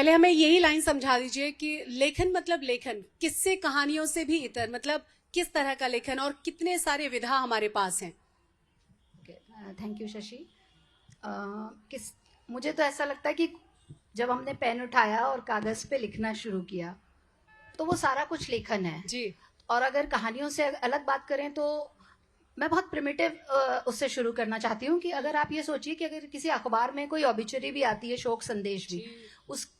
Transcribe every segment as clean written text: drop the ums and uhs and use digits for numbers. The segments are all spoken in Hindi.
पहले हमें यही लाइन समझा दीजिए कि लेखन मतलब लेखन, किससे कहानियों से भी इतर, मतलब किस तरह का लेखन और कितने सारे विधा हमारे पास हैं। Thank you Shashi. मुझे तो ऐसा लगता है कि जब हमने पेन उठाया और कागज पे लिखना शुरू किया तो वो सारा कुछ लेखन है जी। और अगर कहानियों से अलग बात करें तो मैं बहुत प्रिमिटिव उससे शुरू करना चाहती हूँ कि अगर आप ये सोचिए कि अगर किसी अखबार में कोई ऑबिचुरी भी आती है, शोक संदेश भी,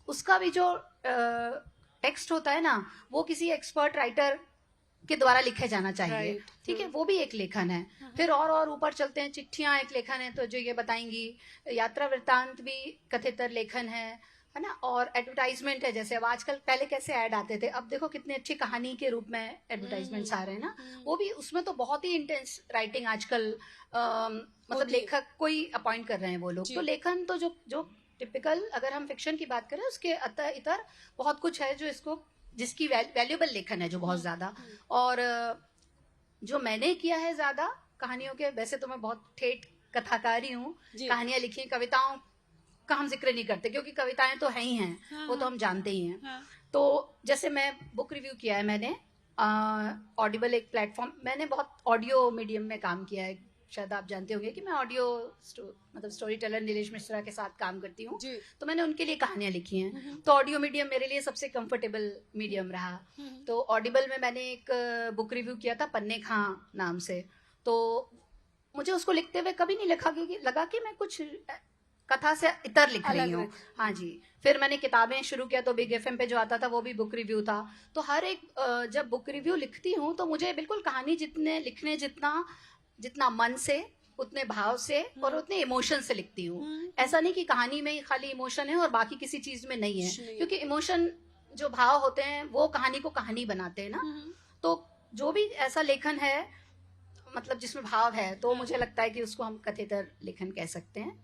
उसका भी जो टेक्स्ट होता है ना, वो किसी एक्सपर्ट राइटर के द्वारा लिखे जाना चाहिए। ठीक है, वो भी एक लेखन है। फिर और ऊपर चलते हैं, चिट्ठियां एक लेखन है, तो जो ये बताएंगी, यात्रा वृत्तांत भी कथितर लेखन है ना। और एडवर्टाइजमेंट है, जैसे अब आजकल, पहले कैसे ऐड आते थे, अब देखो कितनी अच्छी कहानी के रूप में एडवर्टाइजमेंट्स आ रहे हैं ना। वो भी, उसमें तो बहुत ही इंटेंस राइटिंग आजकल, मतलब लेखक कोई अपॉइंट कर रहे हैं वो लोग। तो लेखन तो जो टिपिकल, अगर हम फिक्शन की बात करें, उसके इतर बहुत कुछ है जो इसको, जिसकी वैल्यूएबल लेखन है जो बहुत ज्यादा। और जो मैंने किया है ज्यादा कहानियों के, वैसे तो मैं बहुत ठेठ कथाकारी हूँ, कहानियां लिखी, कविताओं का हम जिक्र नहीं करते क्योंकि कविताएं तो है ही हैं, वो तो हम जानते ही हैं। तो जैसे मैं बुक रिव्यू किया है मैंने, ऑडिबल एक प्लेटफॉर्म, मैंने बहुत ऑडियो मीडियम में काम किया है, शायद आप जानते होंगे कि मैं ऑडियो मतलब स्टोरी टेलर नीलेश मिश्रा के साथ काम करती हूँ, तो मैंने उनके लिए कहानियां लिखी हैं। तो ऑडियो मीडियम मेरे लिए सबसे कंफर्टेबल मीडियम रहा। तो ऑडिबल में मैंने एक बुक रिव्यू किया था, पन्ने खां नाम से। तो मुझे उसको लिखते हुए कभी नहीं लगा कि मैं कुछ कथा से इतर लिख रही हूँ। हाँ जी। फिर मैंने किताबें शुरू किया तो बिग एफएम पे जो आता था वो भी बुक रिव्यू था। तो हर एक जब बुक रिव्यू लिखती हूँ तो मुझे बिल्कुल कहानी लिखने जितना मन से, उतने भाव से और उतने इमोशन से लिखती हूँ। ऐसा नहीं कि कहानी में खाली इमोशन है और बाकी किसी चीज में नहीं है, क्योंकि इमोशन, जो भाव होते हैं, वो कहानी को कहानी बनाते हैं ना। तो जो भी ऐसा लेखन है, मतलब जिसमें भाव है, तो मुझे लगता है कि उसको हम कथेतर लेखन कह सकते हैं।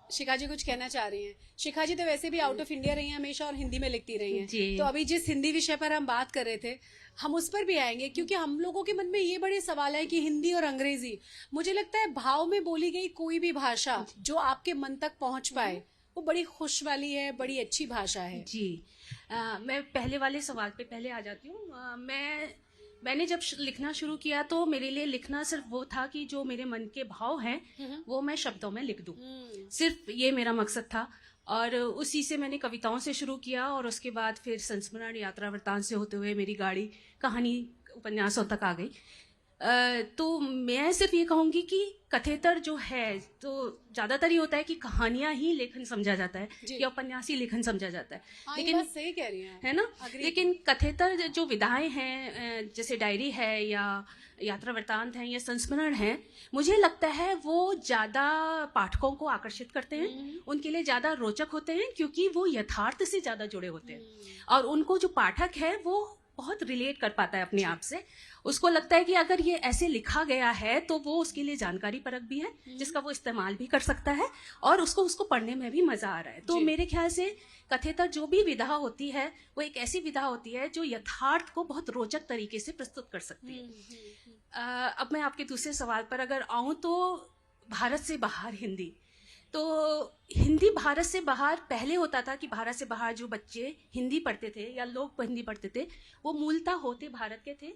शिखा जी कुछ कहना चाह रही हैं? शिखा जी तो वैसे भी आउट ऑफ इंडिया रही हैं हमेशा और हिंदी में लिखती रही हैं, तो अभी जिस हिंदी विषय पर हम बात कर रहे थे, हम उस पर भी आएंगे, क्योंकि हम लोगों के मन में ये बड़े सवाल है कि हिंदी और अंग्रेजी, मुझे लगता है भाव में बोली गई कोई भी भाषा जो आपके मन तक पहुंच पाए, वो बड़ी खुश वाली है, बड़ी अच्छी भाषा है। जी। मैं पहले वाले सवाल पे पहले आ जाती हूँ। मैंने जब लिखना शुरू किया तो मेरे लिए लिखना सिर्फ वो था कि जो मेरे मन के भाव हैं वो मैं शब्दों में लिख दूं, सिर्फ ये मेरा मकसद था। और उसी से मैंने कविताओं से शुरू किया और उसके बाद फिर संस्मरण, यात्रा वृत्तांत से होते हुए मेरी गाड़ी कहानी उपन्यासों तक आ गई। तो मैं सिर्फ ये कहूँगी कि कथेतर जो है, तो ज़्यादातर ये होता है कि कहानियां ही लेखन समझा जाता है या उपन्यास ही लेखन समझा जाता है। लेकिन सही कह रही हैं, है ना। लेकिन कथेतर जो विधाएं हैं, जैसे डायरी है या यात्रा वृत्तांत है या संस्मरण है, मुझे लगता है वो ज़्यादा पाठकों को आकर्षित करते हैं, उनके लिए ज़्यादा रोचक होते हैं, क्योंकि वो यथार्थ से ज़्यादा जुड़े होते हैं और उनको जो पाठक है वो बहुत रिलेट कर पाता है अपने आप से। उसको लगता है कि अगर ये ऐसे लिखा गया है तो वो उसके लिए जानकारी परक भी है, जिसका वो इस्तेमाल भी कर सकता है और उसको पढ़ने में भी मजा आ रहा है। तो मेरे ख्याल से कथेतर जो भी विधा होती है वो एक ऐसी विधा होती है जो यथार्थ को बहुत रोचक तरीके से प्रस्तुत कर सकती है। अब मैं आपके दूसरे सवाल पर अगर आऊं तो भारत से बाहर हिंदी, तो हिंदी भारत से बाहर पहले होता था कि भारत से बाहर जो बच्चे हिंदी पढ़ते थे या लोग हिंदी पढ़ते थे वो मूलतः होते भारत के थे,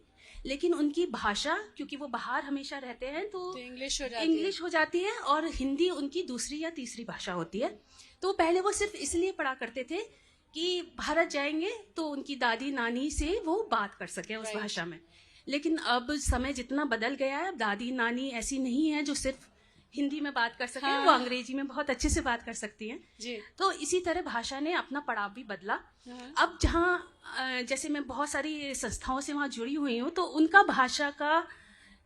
लेकिन उनकी भाषा, क्योंकि वो बाहर हमेशा रहते हैं, तो इंग्लिश हो जाती है और हिंदी उनकी दूसरी या तीसरी भाषा होती है। तो पहले वो सिर्फ इसलिए पढ़ा करते थे कि भारत जाएंगे तो उनकी दादी नानी से वो बात कर सके उस भाषा में। लेकिन अब समय जितना बदल गया है, अब दादी नानी ऐसी नहीं है जो सिर्फ हिंदी में बात कर सके, वो अंग्रेजी में बहुत अच्छे से बात कर सकती हैं। तो इसी तरह भाषा ने अपना पड़ाव भी बदला। अब जहाँ जैसे मैं बहुत सारी संस्थाओं से वहाँ जुड़ी हुई हूँ, तो उनका भाषा का,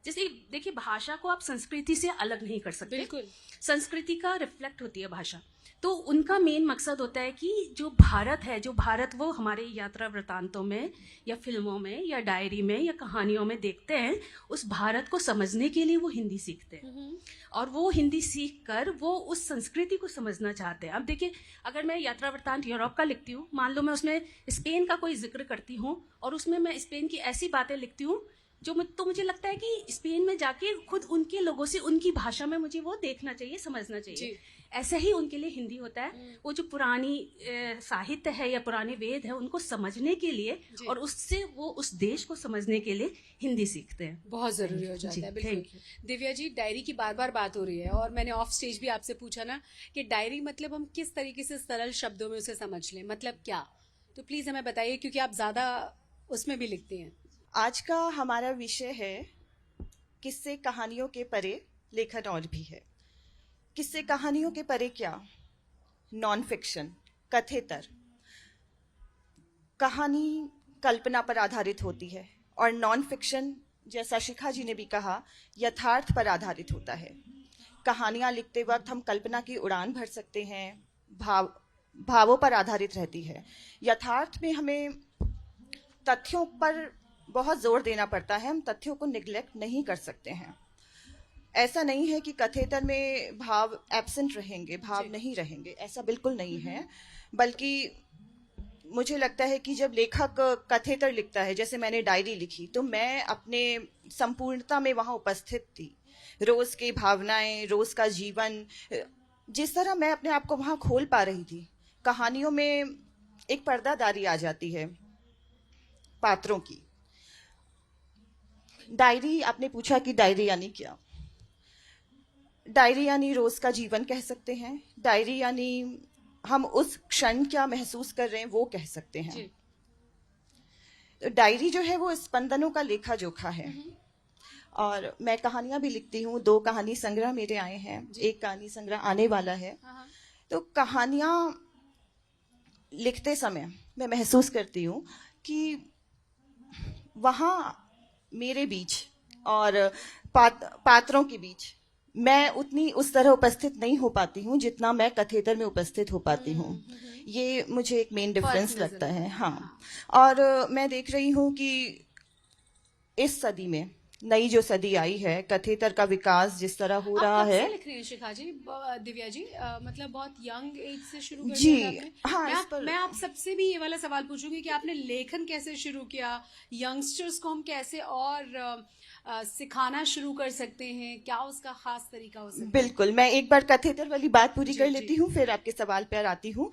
जैसे देखिए, भाषा को आप संस्कृति से अलग नहीं कर सकते, बिल्कुल संस्कृति का रिफ्लेक्ट होती है भाषा। तो उनका मेन मकसद होता है कि जो भारत वो हमारे यात्रा वृत्तांतों में या फिल्मों में या डायरी में या कहानियों में देखते हैं, उस भारत को समझने के लिए वो हिंदी सीखते हैं और वो हिंदी सीख कर वो उस संस्कृति को समझना चाहते हैं। अब देखिए, अगर मैं यात्रा वृत्तांत यूरोप का लिखती हूँ, मान लो मैं उसमें स्पेन का कोई जिक्र करती हूँ और उसमें मैं स्पेन की ऐसी बातें लिखती हूँ तो मुझे लगता है कि स्पेन में जाके खुद उनके लोगों से, उनकी भाषा में मुझे वो देखना चाहिए, समझना चाहिए। ऐसे ही उनके लिए हिंदी होता है। वो जो पुरानी साहित्य है या पुराने वेद है उनको समझने के लिए और उससे वो उस देश को समझने के लिए हिंदी सीखते हैं। बहुत जरूरी हो जाता है। बिल्कुल। दिव्या जी, डायरी की बार बार बात हो रही है और मैंने ऑफ स्टेज भी आपसे पूछा ना कि डायरी मतलब हम किस तरीके से सरल शब्दों में उसे समझ लें, मतलब क्या, तो प्लीज हमें बताइए क्योंकि आप ज्यादा उसमें भी लिखती हैं। आज का हमारा विषय है किस्से कहानियों के परे लेखन और भी है। किस्से कहानियों के परे क्या? नॉन फिक्शन, कथेतर। कहानी कल्पना पर आधारित होती है और नॉन फिक्शन, जैसा शिखा जी ने भी कहा, यथार्थ पर आधारित होता है। कहानियाँ लिखते वक्त हम कल्पना की उड़ान भर सकते हैं, भावों पर आधारित रहती है। यथार्थ में हमें तथ्यों पर बहुत जोर देना पड़ता है, हम तथ्यों को निग्लेक्ट नहीं कर सकते हैं। ऐसा नहीं है कि कथेतर में भाव एब्सेंट रहेंगे, भाव नहीं रहेंगे, ऐसा बिल्कुल नहीं है। बल्कि मुझे लगता है कि जब लेखक कथेतर लिखता है, जैसे मैंने डायरी लिखी, तो मैं अपने संपूर्णता में वहाँ उपस्थित थी। रोज की भावनाएं, रोज का जीवन, जिस तरह मैं अपने आप को वहाँ खोल पा रही थी। कहानियों में एक पर्दादारी आ जाती है पात्रों की। डायरी, आपने पूछा कि डायरी यानी क्या? डायरी यानी रोज का जीवन कह सकते हैं। डायरी यानी हम उस क्षण क्या महसूस कर रहे हैं वो कह सकते हैं। तो डायरी जो है वो स्पंदनों का लेखा जोखा है। और मैं कहानियां भी लिखती हूँ, 2 कहानी संग्रह मेरे आए हैं, 1 कहानी संग्रह आने वाला है। तो कहानियां लिखते समय मैं महसूस करती हूँ कि वहाँ मेरे बीच और पात्रों के बीच मैं उतनी उस तरह उपस्थित नहीं हो पाती हूँ जितना मैं कथेतर में उपस्थित हो पाती हूँ। ये मुझे एक मेन डिफरेंस लगता है। हाँ, और मैं देख रही हूँ कि इस सदी में नई जो सदी आई है, कथेतर का विकास जिस तरह हो रहा है। आप कब से लिख रही हैं शिखा जी, दिव्या जी? मतलब बहुत यंग एज से शुरू कर जी, दिया आपने? हाँ, मैं आप सबसे भी ये वाला सवाल पूछूंगी कि आपने लेखन कैसे शुरू किया, यंगस्टर्स को हम कैसे और सिखाना शुरू कर सकते हैं, क्या उसका खास तरीका हो सकता है? बिल्कुल, मैं एक बार कथेतर वाली बात पूरी कर लेती हूँ, फिर आपके सवाल पर आती हूँ।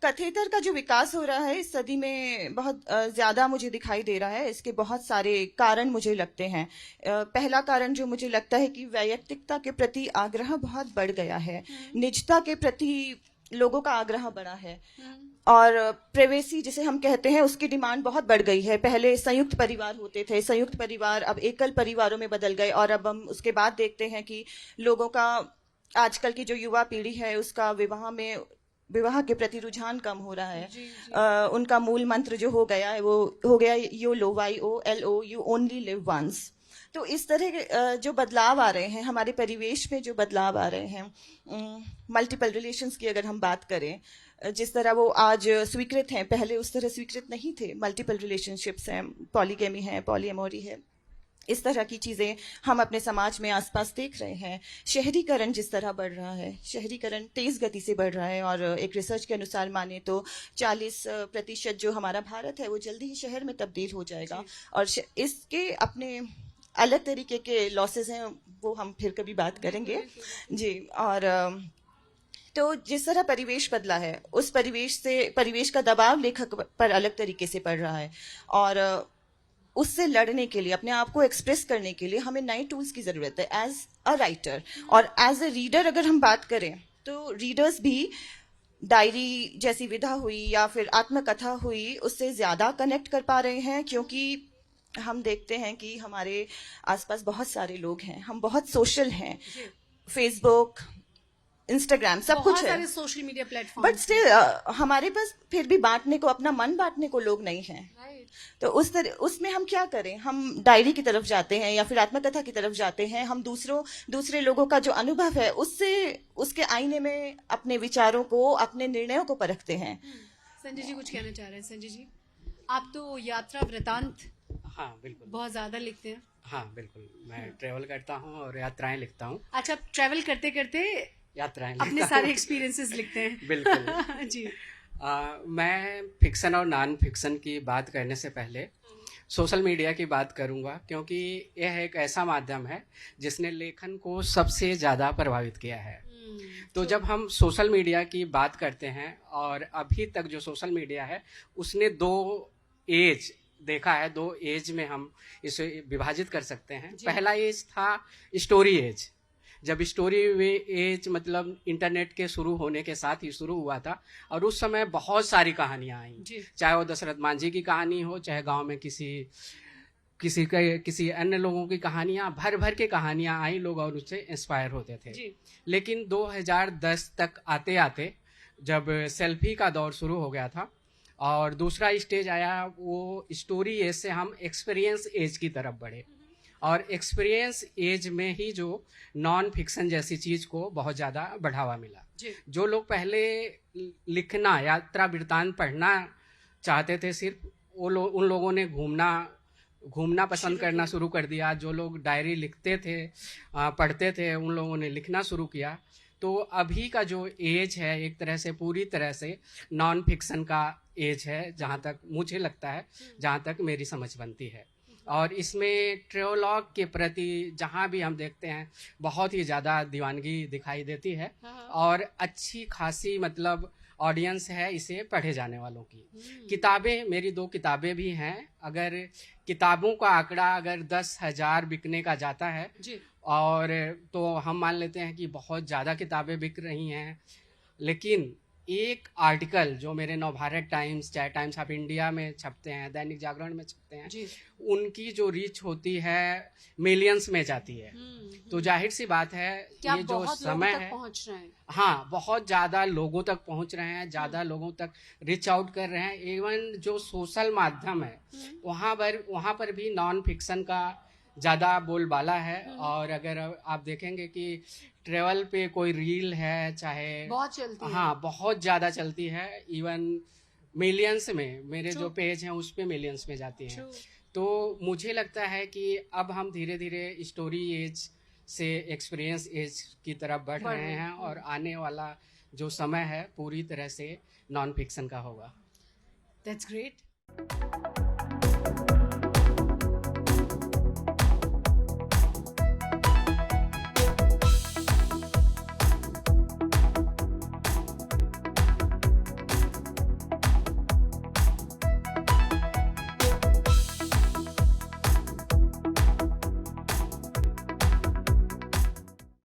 कथेतर का जो विकास हो रहा है इस सदी में बहुत ज्यादा मुझे दिखाई दे रहा है। इसके बहुत सारे कारण मुझे लगते हैं। पहला कारण जो मुझे लगता है कि वैयक्तिकता के प्रति आग्रह बहुत बढ़ गया है, निजता के प्रति लोगों का आग्रह बढ़ा है, और प्राइवेसी जिसे हम कहते हैं उसकी डिमांड बहुत बढ़ गई है। पहले संयुक्त परिवार होते थे, संयुक्त परिवार अब एकल परिवारों में बदल गए, और अब हम उसके बाद देखते हैं कि लोगों का, आजकल की जो युवा पीढ़ी है उसका विवाह के प्रति रुझान कम हो रहा है। उनका मूल मंत्र जो हो गया है वो हो गया YOLO, you only live once. तो इस तरह के जो बदलाव आ रहे हैं हमारे परिवेश में, जो बदलाव आ रहे हैं, मल्टीपल रिलेशंस की अगर हम बात करें, जिस तरह वो आज स्वीकृत हैं, पहले उस तरह स्वीकृत नहीं थे। मल्टीपल रिलेशनशिप्स हैं, पॉलीगैमी है, पॉलीएमोरी है, इस तरह की चीज़ें हम अपने समाज में आसपास देख रहे हैं। शहरीकरण जिस तरह बढ़ रहा है, शहरीकरण तेज़ गति से बढ़ रहा है, और एक रिसर्च के अनुसार माने तो 40% जो हमारा भारत है वो जल्दी ही शहर में तब्दील हो जाएगा। और इसके अपने अलग तरीके के लॉसेस हैं, वो हम फिर कभी बात करेंगे जी। और तो जिस तरह परिवेश बदला है, उस परिवेश का दबाव लेखक पर अलग तरीके से पड़ रहा है, और उससे लड़ने के लिए, अपने आप को एक्सप्रेस करने के लिए हमें नए टूल्स की ज़रूरत है एज अ राइटर। और एज अ रीडर अगर हम बात करें तो रीडर्स भी डायरी जैसी विधा हुई या फिर आत्मकथा हुई उससे ज़्यादा कनेक्ट कर पा रहे हैं, क्योंकि हम देखते हैं कि हमारे आसपास बहुत सारे लोग हैं, हम बहुत सोशल हैं, फेसबुक, इंस्टाग्राम, सब कुछ है, सारे social media platform, but still हमारे पास फिर भी बांटने को, अपना मन बांटने को लोग नहीं हैं। तो उसमें हम क्या करें? हम डायरी की तरफ जाते हैं या फिर आत्मकथा की तरफ जाते हैं। हम दूसरे लोगों का जो अनुभव है उसके आईने में अपने विचारों को, अपने निर्णयों को परखते हैं। संजय जी कुछ कहना चाह रहे हैं? संजय जी, आप तो यात्रा वृतांत हाँ बिल्कुल बहुत ज्यादा लिखते हैं। हाँ बिल्कुल, मैं ट्रेवल करता हूँ और यात्राएं लिखता हूँ। अच्छा, ट्रेवल करते करते यात्राएं अपने सारे एक्सपीरियंसेस लिखते हैं? बिल्कुल जी। मैं फिक्शन और नॉन फिक्शन की बात करने से पहले सोशल मीडिया की बात करूँगा, क्योंकि यह एक ऐसा माध्यम है जिसने लेखन को सबसे ज़्यादा प्रभावित किया है। तो जब हम सोशल मीडिया की बात करते हैं, और अभी तक जो सोशल मीडिया है उसने दो एज देखा है, दो एज में हम इसे विभाजित कर सकते हैं। पहला एज था स्टोरी एज, जब स्टोरी एज मतलब इंटरनेट के शुरू होने के साथ ही शुरू हुआ था, और उस समय बहुत सारी कहानियां आई, चाहे वो दशरथ मांझी की कहानी हो, चाहे गांव में किसी अन्य लोगों की कहानियां, भर भर के कहानियां आई, लोग और उससे इंस्पायर होते थे। लेकिन 2010 तक आते आते जब सेल्फी का दौर शुरू हो गया था और दूसरा स्टेज आया, वो स्टोरी एज से हम एक्सपीरियंस एज की तरफ बढ़े, और एक्सपीरियंस एज में ही जो नॉन फिक्शन जैसी चीज को बहुत ज़्यादा बढ़ावा मिला। जो लोग पहले लिखना, यात्रा वृत्तांत पढ़ना चाहते थे सिर्फ, उन लोगों ने घूमना पसंद करना शुरू कर दिया। जो लोग डायरी लिखते थे, पढ़ते थे, उन लोगों ने लिखना शुरू किया। तो अभी का जो एज है एक तरह से पूरी तरह से नॉन फिक्शन का एज है, जहाँ तक मुझे लगता है, जहाँ तक मेरी समझ बनती है। और इसमें ट्रेवलॉग के प्रति जहाँ भी हम देखते हैं बहुत ही ज़्यादा दीवानगी दिखाई देती है, और अच्छी खासी मतलब ऑडियंस है इसे पढ़े जाने वालों की। किताबें, मेरी 2 किताबें भी हैं। अगर किताबों का आंकड़ा अगर 10,000 बिकने का जाता है और तो हम मान लेते हैं कि बहुत ज़्यादा किताबें बिक रही हैं, लेकिन एक आर्टिकल जो मेरे नवभारत टाइम्स, चाहे टाइम्स ऑफ इंडिया में छपते हैं, दैनिक जागरण में छपते हैं, उनकी जो रीच होती है मिलियंस में जाती है। तो जाहिर सी बात है ये जो समय है, पहुंच रहे हैं, हाँ, बहुत ज़्यादा लोगों तक पहुंच रहे हैं, ज़्यादा लोगों तक रीच आउट कर रहे हैं। इवन जो सोशल माध्यम है वहाँ पर भी नॉन फिक्शन का ज़्यादा बोलबाला है। और अगर आप देखेंगे कि ट्रेवल पे कोई रील है, चाहे बहुत चलती है, हाँ, बहुत ज़्यादा चलती है, इवन मिलियंस में, मेरे जो पेज हैं उस पे मिलियंस में जाती हैं। तो मुझे लगता है कि अब हम धीरे धीरे स्टोरी एज से एक्सपीरियंस एज की तरफ बढ़ रहे हैं, और आने वाला जो समय है पूरी तरह से नॉन फिक्शन का होगा। That's great.